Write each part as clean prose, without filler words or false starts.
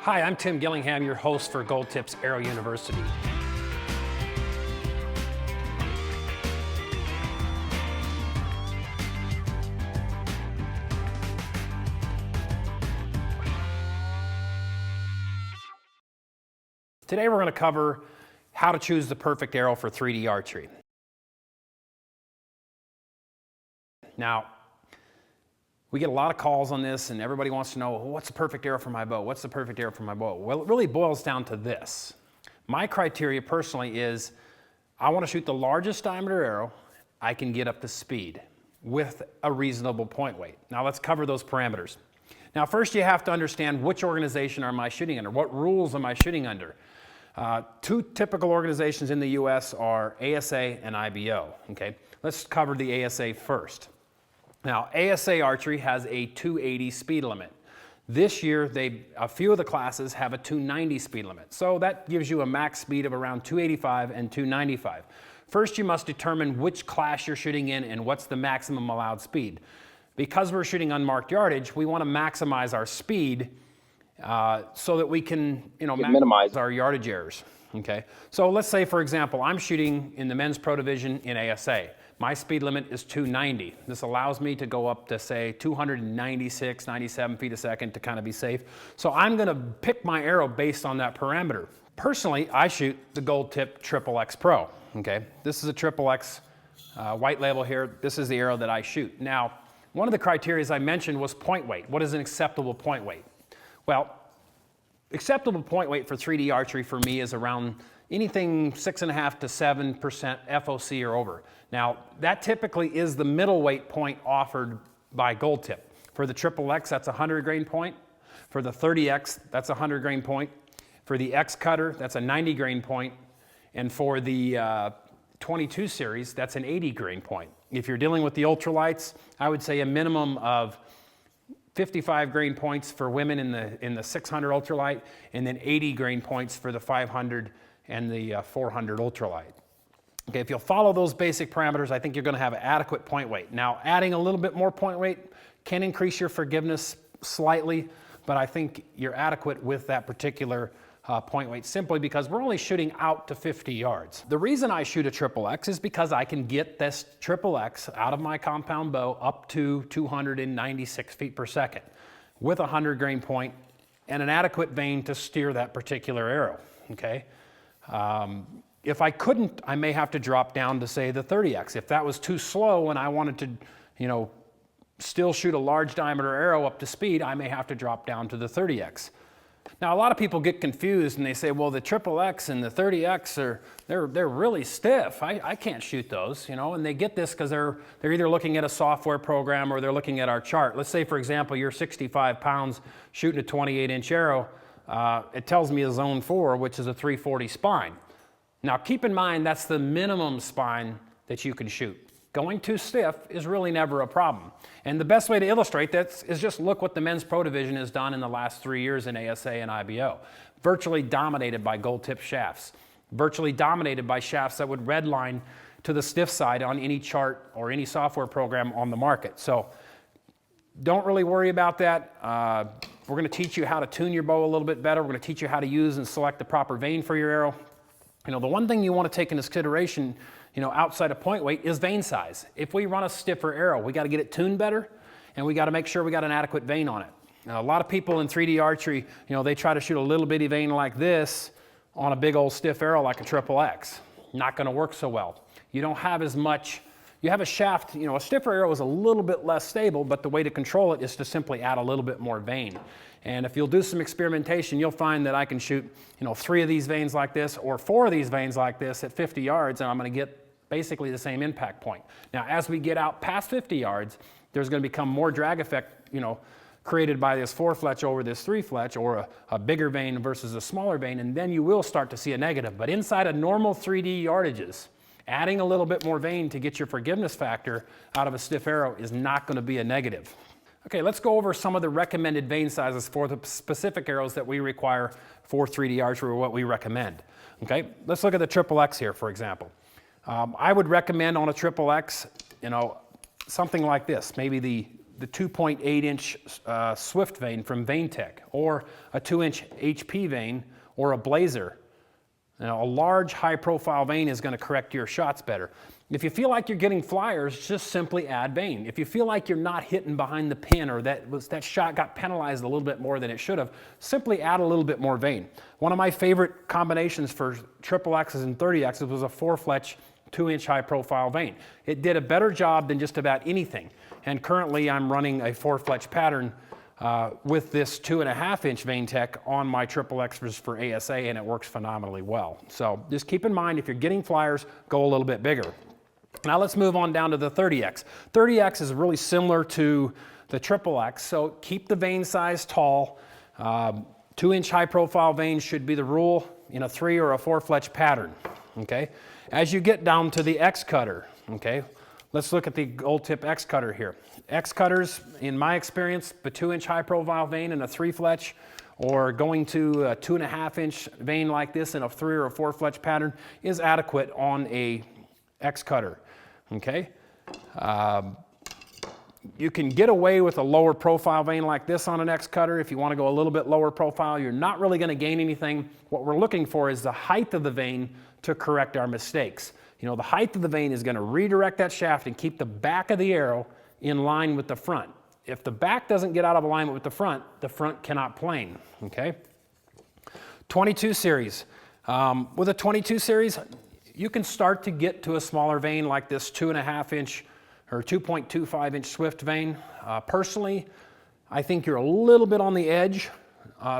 Hi, I'm Tim Gillingham, your host for Gold Tips Aero University. Today we're going to cover how to choose the perfect arrow for 3D archery. Now, we get a lot of calls on this and everybody wants to know, well, what's the perfect arrow for my bow? What's the perfect arrow for my bow? Well, it really boils down to this. My criteria personally is I want to shoot the largest diameter arrow I can get up to speed with a reasonable point weight. Now let's cover those parameters. Now first you have to understand which organization am I shooting under? What rules am I shooting under? Two typical organizations in the US are ASA and IBO. Okay, let's cover the ASA first. Now, ASA Archery has a 280 speed limit. This year, a few of the classes have a 290 speed limit. So that gives you a max speed of around 285 and 295. First, you must determine which class you're shooting in and what's the maximum allowed speed. Because we're shooting unmarked yardage, we want to maximize our speed so that we can, minimize our yardage errors. Okay. So let's say, for example, I'm shooting in the men's pro division in ASA. My speed limit is 290. This allows me to go up to, say, 296, 97 feet a second to kind of be safe. So I'm going to pick my arrow based on that parameter. Personally, I shoot the Gold Tip XXX Pro. Okay, this is a XXX white label here. This is the arrow that I shoot. Now, one of the criteria I mentioned was point weight. What is an acceptable point weight? Well, acceptable point weight for 3D archery for me is around anything 6.5% to 7% FOC or over. Now, that typically is the middle weight point offered by Gold Tip. For the XXX, that's a 100 grain point. For the 30X, that's a 100 grain point. For the X Cutter, that's a 90 grain point. And for the 22 series, that's an 80 grain point. If you're dealing with the ultralights, I would say a minimum of 55 grain points for women in the 600 ultralight, and then 80 grain points for the 500 and the 400 ultralight. Okay, if you'll follow those basic parameters, I think you're going to have an adequate point weight. Now, adding a little bit more point weight can increase your forgiveness slightly, but I think you're adequate with that particular point weight simply because we're only shooting out to 50 yards. The reason I shoot a XXX is because I can get this XXX out of my compound bow up to 296 feet per second with a 100 grain point and an adequate vane to steer that particular arrow. Okay. If I couldn't, I may have to drop down to, say, the 30X. If that was too slow and I wanted to, still shoot a large diameter arrow up to speed, I may have to drop down to the 30X. Now, a lot of people get confused and they say, well, the XXX and the 30X they're really stiff. I can't shoot those, and they get this because they're either looking at a software program or they're looking at our chart. Let's say, for example, you're 65 pounds shooting a 28-inch arrow. It tells me a zone 4, which is a 340 spine. Now keep in mind that's the minimum spine that you can shoot. Going too stiff is really never a problem. And the best way to illustrate that is just look what the men's pro division has done in the last 3 years in ASA and IBO. Virtually dominated by Gold Tip shafts. Virtually dominated by shafts that would redline to the stiff side on any chart or any software program on the market. So don't really worry about that. We're going to teach you how to tune your bow a little bit better. We're going to teach you how to use and select the proper vane for your arrow. The one thing you want to take into consideration, outside of point weight is vane size. If we run a stiffer arrow, we got to get it tuned better, and we got to make sure we got an adequate vane on it. Now, a lot of people in 3D archery, they try to shoot a little bitty vane like this on a big old stiff arrow like a XXX. Not going to work so well. You don't have as much. You have a shaft, a stiffer arrow is a little bit less stable, but the way to control it is to simply add a little bit more vane. And if you'll do some experimentation, you'll find that I can shoot, 3 of these vanes like this or 4 of these vanes like this at 50 yards, and I'm going to get basically the same impact point. Now, as we get out past 50 yards, there's going to become more drag effect, created by this 4 fletch over this 3 fletch, or a bigger vane versus a smaller vane, and then you will start to see a negative. But inside of normal 3D yardages, adding a little bit more vane to get your forgiveness factor out of a stiff arrow is not going to be a negative. Okay, let's go over some of the recommended vane sizes for the specific arrows that we require for 3D archery, or what we recommend. Okay, let's look at the XXX here, for example. I would recommend on a XXX, something like this, maybe the the 2.8 inch Swift vane from VaneTech, or a 2-inch HP vane, or a Blazer. Now, a large, high-profile vane is going to correct your shots better. If you feel like you're getting flyers, just simply add vane. If you feel like you're not hitting behind the pin, or that shot got penalized a little bit more than it should have, simply add a little bit more vane. One of my favorite combinations for XXXs and 30Xs was a 4-fletch 2-inch high-profile vane. It did a better job than just about anything. And currently, I'm running a 4-fletch pattern with this 2.5-inch VaneTech on my XXXs for ASA, and it works phenomenally well. So just keep in mind, if you're getting flyers, go a little bit bigger. Now let's move on down to the 30X. 30X is really similar to the XXX, so keep the vane size tall. 2-inch high-profile vane should be the rule in a 3 or a 4-fletch pattern. Okay. As you get down to the X cutter, okay, let's look at the gold tip X cutter here. X cutters, in my experience, the 2-inch high-profile vane and a 3-fletch, or going to a 2.5-inch vane like this in a 3 or a 4-fletch pattern is adequate on a X cutter. Okay. You can get away with a lower profile vane like this on an X cutter. If you want to go a little bit lower profile, you're not really going to gain anything. What we're looking for is the height of the vane to correct our mistakes. You know, the height of the vane is going to redirect that shaft and keep the back of the arrow in line with the front. If the back doesn't get out of alignment with the front cannot plane. Okay. 22 series. With a 22 series, you can start to get to a smaller vane like this 2.5-inch or 2.25-inch Swift vane. Personally, I think you're a little bit on the edge,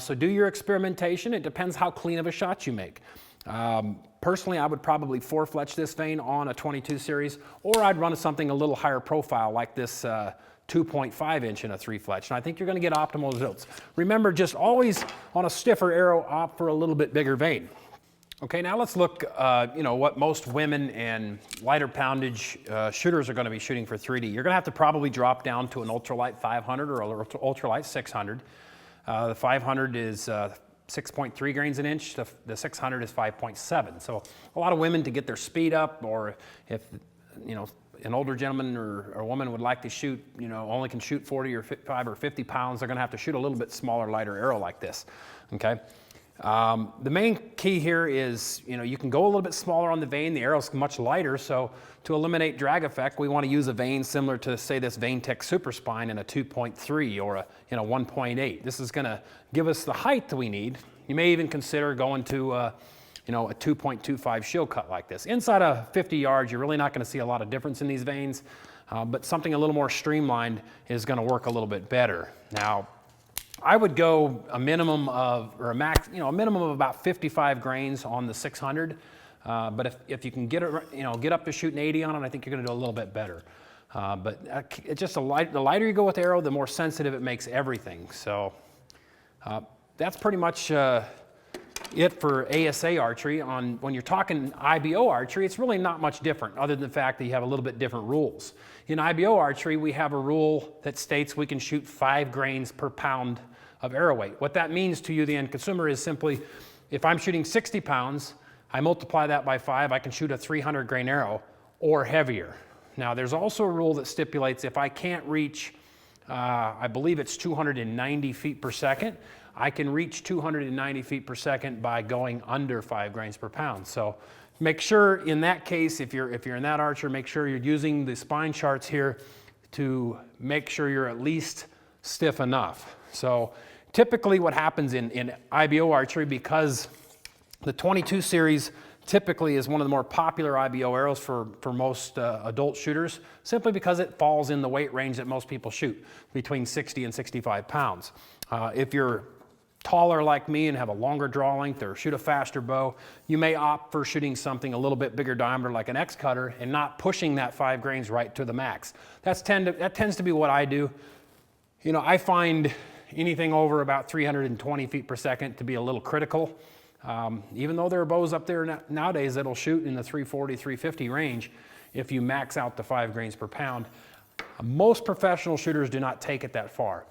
so do your experimentation. It depends how clean of a shot you make. Personally, I would probably 4-fletch this vane on a 22 series, or I'd run something a little higher profile like this 2.5-inch in a 3-fletch, and I think you're going to get optimal results. Remember, just always on a stiffer arrow, opt for a little bit bigger vane. Okay, now let's look, what most women and lighter poundage shooters are going to be shooting for 3D. You're going to have to probably drop down to an ultralight 500 or an ultralight 600. The 500 is 6.3 grains an inch. The 600 is 5.7. So a lot of women, to get their speed up, or if an older gentleman or a woman would like to shoot, only can shoot 40 or 55 or 50 pounds, they're going to have to shoot a little bit smaller, lighter arrow like this. Okay. The main key here is, you can go a little bit smaller on the vane. The arrow's much lighter, so to eliminate drag effect, we want to use a vane similar to, say, this VaneTech Super Spine in a 2.3 or a 1.8. This is going to give us the height that we need. You may even consider going to a 2.25 shield cut like this. Inside of 50 yards, you're really not going to see a lot of difference in these vanes, but something a little more streamlined is going to work a little bit better. Now, I would go a minimum of, or a max, a minimum of about 55 grains on the 600. But if you can get up to shooting 80 on it, I think you're going to do a little bit better. But it's just the lighter you go with the arrow, the more sensitive it makes everything. So that's pretty much it for ASA archery. When you're talking IBO archery, it's really not much different, other than the fact that you have a little bit different rules. In IBO archery, we have a rule that states we can shoot 5 grains per pound of arrow weight. What that means to you, the end consumer, is simply, if I'm shooting 60 pounds, I multiply that by 5, I can shoot a 300 grain arrow or heavier. Now, there's also a rule that stipulates if I can't reach, I believe it's 290 feet per second, I can reach 290 feet per second by going under 5 grains per pound. So make sure in that case, if you're in that archer, make sure you're using the spine charts here to make sure you're at least stiff enough. So typically what happens in IBO archery, because the 22 series typically is one of the more popular IBO arrows for most adult shooters, simply because it falls in the weight range that most people shoot, between 60 and 65 pounds. If you're taller like me and have a longer draw length or shoot a faster bow, you may opt for shooting something a little bit bigger diameter like an X cutter and not pushing that 5 grains right to the max. That tends to be what I do. I find anything over about 320 feet per second to be a little critical. Even though there are bows up there nowadays that'll shoot in the 340, 350 range, if you max out the 5 grains per pound, most professional shooters do not take it that far.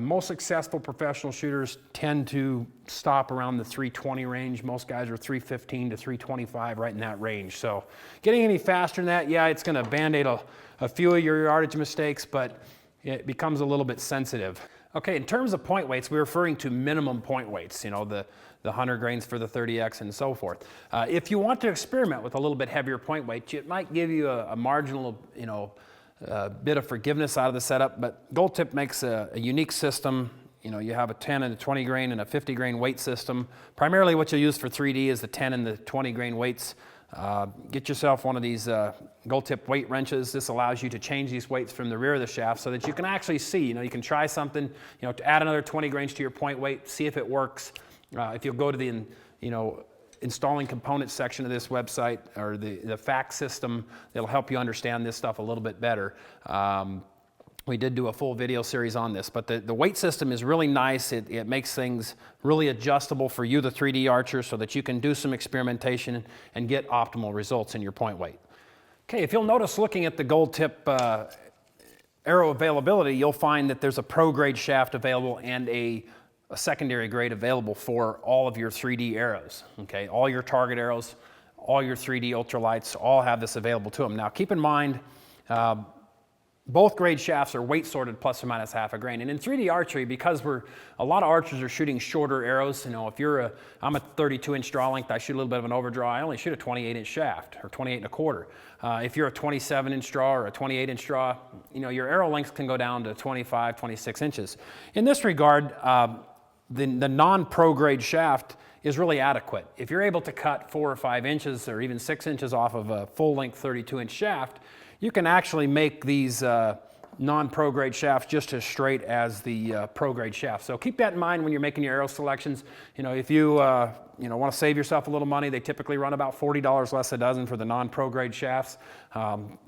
Most successful professional shooters tend to stop around the 320 range. Most guys are 315 to 325, right in that range. So getting any faster than that, yeah, it's going to band-aid a few of your yardage mistakes, but it becomes a little bit sensitive. Okay, in terms of point weights, we're referring to minimum point weights, you know, the 100 grains for the 30X and so forth. If you want to experiment with a little bit heavier point weight, it might give you a marginal, you know, bit of forgiveness out of the setup, but Gold Tip makes a unique system. You know, you have a 10 and a 20 grain and a 50 grain weight system. Primarily what you'll use for 3D is the 10 and the 20 grain weights. Get yourself one of these Gold Tip weight wrenches. This allows you to change these weights from the rear of the shaft so that you can actually see, you know, you can try something, you know, to add another 20 grains to your point weight, see if it works. If you'll go to the, you know, installing components section of this website, or the fact system, it'll help you understand this stuff a little bit better. We did do a full video series on this, but the weight system is really nice. It makes things really adjustable for you, the 3D archer, so that you can do some experimentation and get optimal results in your point weight. Okay, if you'll notice looking at the Gold Tip arrow availability, you'll find that there's a pro grade shaft available and a secondary grade available for all of your 3D arrows. Okay, all your target arrows, all your 3D ultralights, all have this available to them. Now keep in mind, both grade shafts are weight sorted plus or minus half a grain. And in 3D archery, because a lot of archers are shooting shorter arrows, you know, if I'm a 32-inch draw length, I shoot a little bit of an overdraw, I only shoot a 28-inch shaft, or 28 1/4. If you're a 27-inch draw or a 28-inch draw, you know, your arrow length can go down to 25, 26 inches. In this regard, the non-pro grade shaft is really adequate. If you're able to cut 4 or 5 inches or even 6 inches off of a full-length 32-inch shaft, you can actually make these non-pro grade shafts just as straight as the pro grade shaft. So keep that in mind when you're making your arrow selections. You know, if you you know, want to save yourself a little money, they typically run about $40 less a dozen for the non-pro grade shafts.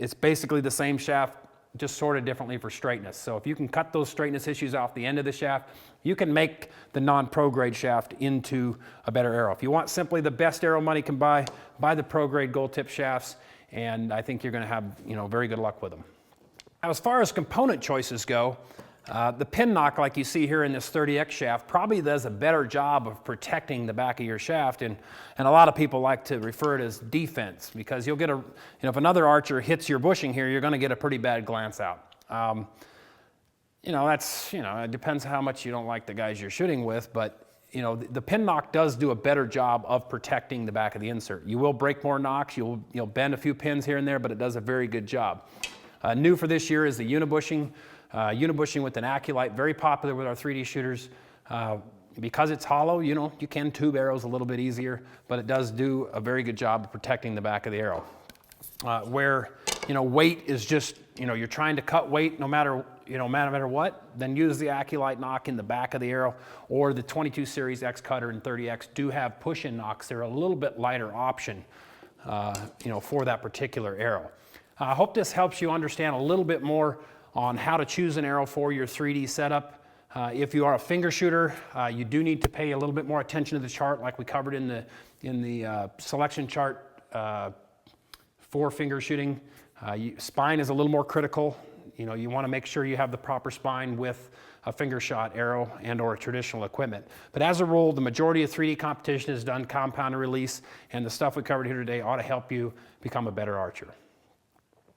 It's basically the same shaft, just sorted differently for straightness. So if you can cut those straightness issues off the end of the shaft, you can make the non-pro grade shaft into a better arrow. If you want simply the best arrow money can buy the pro grade Gold Tip shafts, and I think you're going to have, you know, very good luck with them. Now, as far as component choices go, the pin knock like you see here in this 30X shaft probably does a better job of protecting the back of your shaft, and a lot of people like to refer it as defense, because you'll get you know, if another archer hits your bushing here, you're going to get a pretty bad glance out. You know, that's, you know, it depends how much you don't like the guys you're shooting with, but you know, the pin knock does do a better job of protecting the back of the insert. You will break more nocks, you'll bend a few pins here and there, but it does a very good job. New for this year is the unibushing. Unibushing with an Aculite, very popular with our 3D shooters. Because it's hollow, you know, you can tube arrows a little bit easier, but it does do a very good job of protecting the back of the arrow. Where, you know, weight is just, you know, you're trying to cut weight no matter what, then use the Aculite knock in the back of the arrow, or the 22 series X Cutter and 30X do have push-in knocks. They're a little bit lighter option, you know, for that particular arrow. I hope this helps you understand a little bit more on how to choose an arrow for your 3D setup. If you are a finger shooter, you do need to pay a little bit more attention to the chart, like we covered in the selection chart for finger shooting. Spine is a little more critical. You know, you want to make sure you have the proper spine with a finger shot arrow and or traditional equipment. But as a rule, the majority of 3D competition is done compound and release, and the stuff we covered here today ought to help you become a better archer.